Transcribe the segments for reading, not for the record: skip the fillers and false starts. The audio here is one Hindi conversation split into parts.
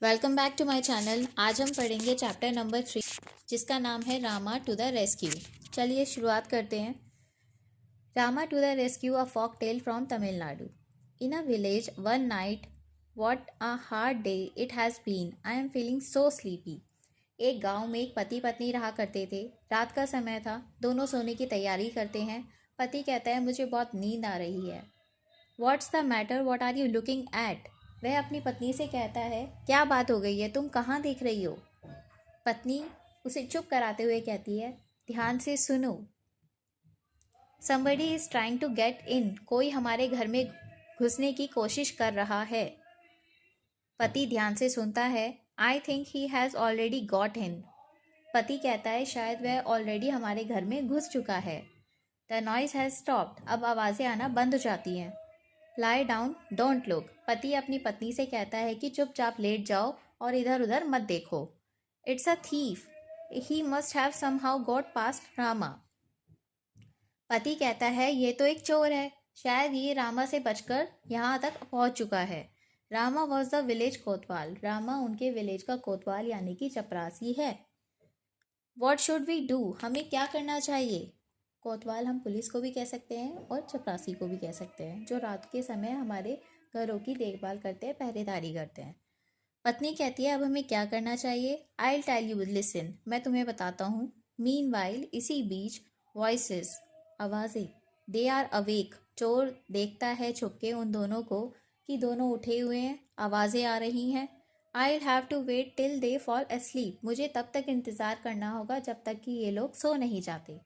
Welcome back to my channel. आज हम पढ़ेंगे चैप्टर नंबर 3 जिसका नाम है रामा टू द रेस्क्यू। चलिए शुरुआत करते हैं। Rama to the rescue, a folk tale from Tamil Nadu. In a village one night, what a hard day it has been, I am feeling so sleepy. एक गांव में एक पति पत्नी रहा करते थे। रात का समय था, दोनों सोने की तैयारी करते हैं। पति कहता है मुझे बहुत नींद आ रही है। What's the matter, what are you looking at. वह अपनी पत्नी से कहता है क्या बात हो गई है, तुम कहाँ देख रही हो। पत्नी उसे चुप कराते हुए कहती है ध्यान से सुनो। somebody is trying to get in, कोई हमारे घर में घुसने की कोशिश कर रहा है। पति ध्यान से सुनता है। I think he has already got in. पति कहता है शायद वह ऑलरेडी हमारे घर में घुस चुका है। द नॉइज हैज़ स्टॉप्ड, अब आवाज़ें आना बंद हो जाती हैं। Lie down, don't look. पति अपनी पत्नी से कहता है कि चुपचाप लेट जाओ और इधर उधर मत देखो। It's a thief, he must have somehow got past Rama. पति कहता है ये तो एक चोर है, शायद ये रामा से बचकर यहाँ तक पहुँच चुका है। रामा वॉज द विलेज कोतवाल, रामा उनके विलेज का कोतवाल यानी कि चपरासी है। वॉट शुड वी डू, हमें क्या करना चाहिए। कोतवाल हम पुलिस को भी कह सकते हैं और चपरासी को भी कह सकते हैं, जो रात के समय हमारे घरों की देखभाल करते हैं, पहरेदारी करते हैं। पत्नी कहती है अब हमें क्या करना चाहिए। I will tell you, listen, मैं तुम्हें बताता हूँ। मीनवाइल, इसी बीच, वॉइसेस, आवाज़ें, दे आर अवेक, चोर देखता है छुपके उन दोनों को कि दोनों उठे हुए हैं, आवाज़ें आ रही हैं। I will have to wait till they fall asleep, मुझे तब तक इंतज़ार करना होगा जब तक कि ये लोग सो नहीं जाते।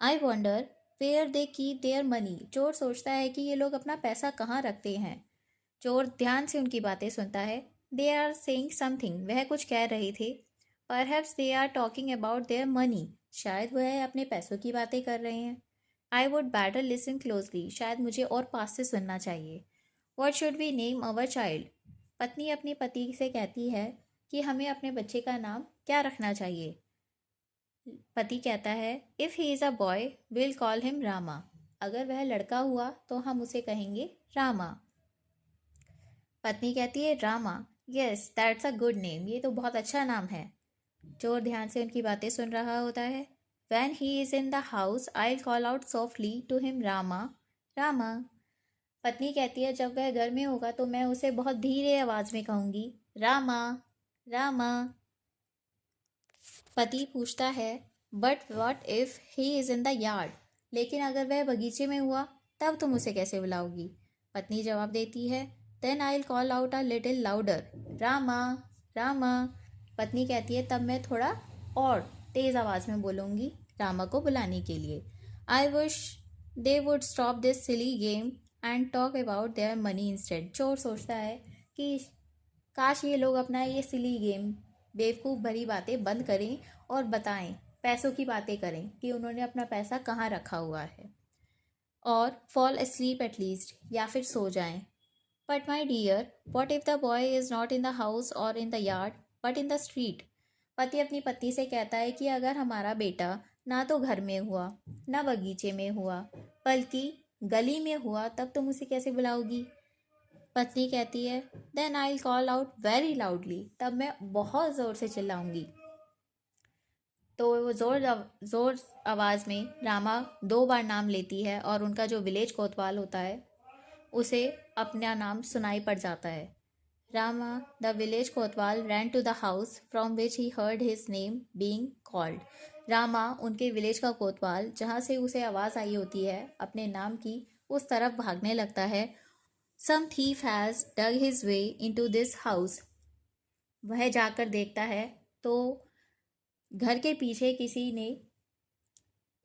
I wonder where they keep their money, चोर सोचता है कि ये लोग अपना पैसा कहाँ रखते हैं। चोर ध्यान से उनकी बातें सुनता है। दे आर सेइंग समथिंग, वह कुछ कह रहे थे। Perhaps they are talking about their money, शायद वह अपने पैसों की बातें कर रहे हैं। I would better listen closely, शायद मुझे और पास से सुनना चाहिए। What should we name our child, पत्नी अपने पति से कहती है कि हमें अपने बच्चे का नाम क्या रखना चाहिए। पति कहता है if he is a boy will call him Rama, अगर वह लड़का हुआ तो हम उसे कहेंगे रामा। पत्नी कहती है Rama, yes that's a good name, ये तो बहुत अच्छा नाम है। चोर ध्यान से उनकी बातें सुन रहा होता है। When he is in the house I call out softly to him Rama, Rama. पत्नी कहती है जब वह घर में होगा तो मैं उसे बहुत धीरे आवाज़ में कहूँगी रामा, रामा। पति पूछता है but what if he is in the yard, लेकिन अगर वह बगीचे में हुआ तब तुम उसे कैसे बुलाओगी। पत्नी जवाब देती है then I will call out a little louder, Rama, Rama. पत्नी कहती है तब मैं थोड़ा और तेज़ आवाज़ में बोलूँगी रामा को बुलाने के लिए। I wish they would stop this silly game and talk about their money instead. चोर सोचता है कि काश ये लोग अपना ये सिली गेम, बेवकूफ़ भरी बातें बंद करें और बताएं, पैसों की बातें करें कि उन्होंने अपना पैसा कहाँ रखा हुआ है, और फॉल asleep एट लीस्ट, या फिर सो जाएं। But my dear, what if the boy is not in the house और in the yard but in the street. पति अपनी पत्नी से कहता है कि अगर हमारा बेटा ना तो घर में हुआ ना बगीचे में हुआ बल्कि गली में हुआ तब तुम उसे कैसे बुलाओगी। पत्नी कहती है then I will call out very loudly, तब मैं बहुत ज़ोर से चिल्लाऊंगी। तो वो ज़ोर आवाज़ में रामा 2 बार नाम लेती है और उनका जो विलेज कोतवाल होता है उसे अपना नाम सुनाई पड़ जाता है। रामा द विलेज कोतवाल ran to the house from which he heard his name being called. Rama उनके विलेज का कोतवाल जहाँ से उसे आवाज़ आई होती है अपने नाम की, उस तरफ भागने लगता है। Some thief has dug his way into this house, वह जाकर देखता है तो घर के पीछे किसी ने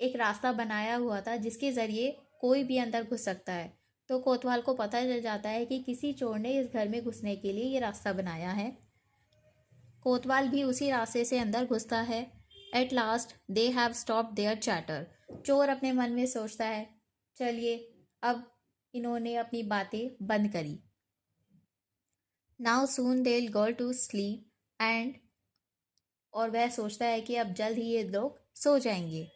एक रास्ता बनाया हुआ था जिसके ज़रिए कोई भी अंदर घुस सकता है। तो कोतवाल को पता चल जाता है कि किसी चोर ने इस घर में घुसने के लिए ये रास्ता बनाया है। कोतवाल भी उसी रास्ते से अंदर घुसता है। At last they have stop their chatter, चोर अपने मन में सोचता है चलिए अब इन्होंने अपनी बातें बंद करी। Now soon they will go to sleep and, और वह सोचता है कि अब जल्द ही ये लोग सो जाएंगे।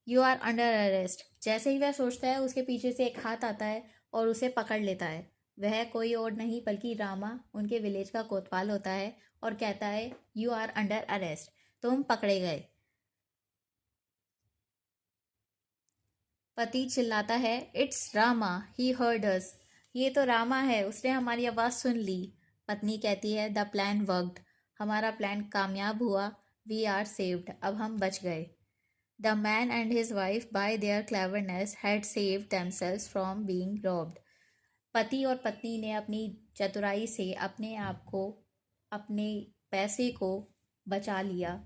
यू आर अंडर अरेस्ट, जैसे ही वह सोचता है उसके पीछे से एक हाथ आता है और उसे पकड़ लेता है। वह कोई और नहीं बल्कि रामा उनके विलेज का कोतवाल होता है और कहता है यू आर अंडर अरेस्ट, तुम पकड़े गए। पति चिल्लाता है इट्स रामा, ही हर्ड अस। ये तो रामा है, उसने हमारी आवाज़ सुन ली। पत्नी कहती है द प्लान वर्कड, हमारा प्लान कामयाब हुआ। वी आर सेव्ड, अब हम बच गए। The man and his wife bye there cleverness had saved themselves from being robbed। पति और पत्नी ने अपनी चतुराई से अपने आप को, अपने पैसे को बचा लिया।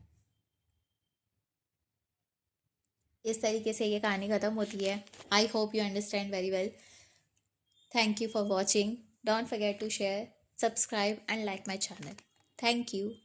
इस तरीके से ये कहानी ख़त्म होती है। I hope you understand very well. Thank you for watching. Don't forget to share, subscribe and like my channel. Thank you.